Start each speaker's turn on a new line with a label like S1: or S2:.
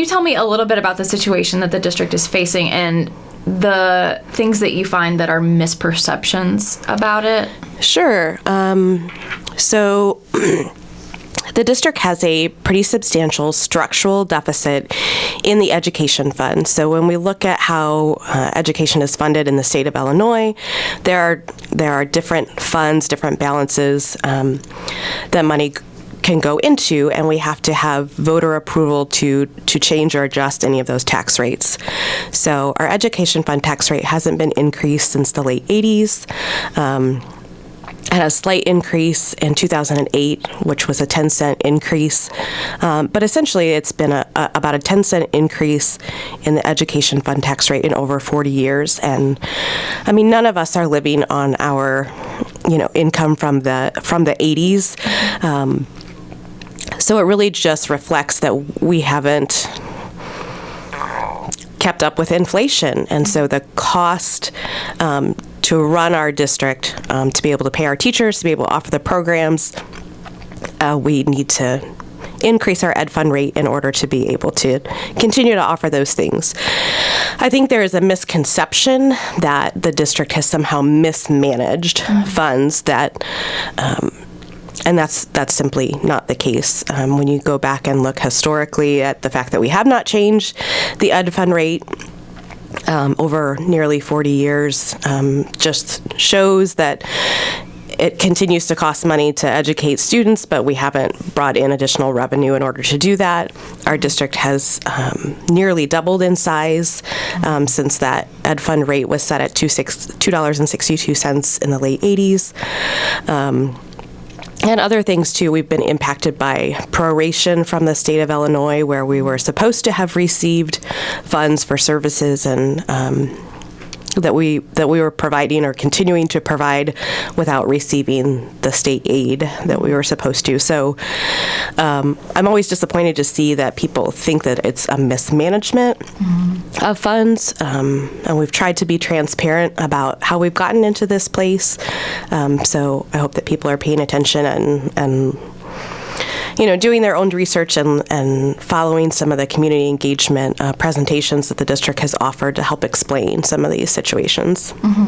S1: you tell me a little bit about the situation that the district is facing and the things that you find that are misperceptions about it?
S2: Sure. So the district has a pretty substantial structural deficit in the education fund. So when we look at how education is funded in the state of Illinois, there are different funds, different balances that money can go into, and we have to have voter approval to change or adjust any of those tax rates. So our education fund tax rate hasn't been increased since the late 80s. It had a slight increase in 2008, which was a 10-cent increase. But essentially, it's been about a 10-cent increase in the education fund tax rate in over 40 years. And I mean, none of us are living on our, income from the 80s. So it really just reflects that we haven't kept up with inflation. And so the cost to run our district, to be able to pay our teachers, to be able to offer the programs, we need to increase our ed fund rate in order to be able to continue to offer those things. I think there is a misconception that the district has somehow mismanaged funds and that's simply not the case. When you go back and look historically at the fact that we have not changed the ed fund rate over nearly 40 years, just shows that it continues to cost money to educate students, but we haven't brought in additional revenue in order to do that. Our district has nearly doubled in size since that ed fund rate was set at $2.62 in the late 80s. And other things, too. We've been impacted by proration from the state of Illinois, where we were supposed to have received funds for services and that we were providing or continuing to provide without receiving the state aid that we were supposed to. So I'm always disappointed to see that people think that it's a mismanagement of funds. And we've tried to be transparent about how we've gotten into this place. So I hope that people are paying attention and doing their own research and following some of the community engagement presentations that the district has offered to help explain some of these situations.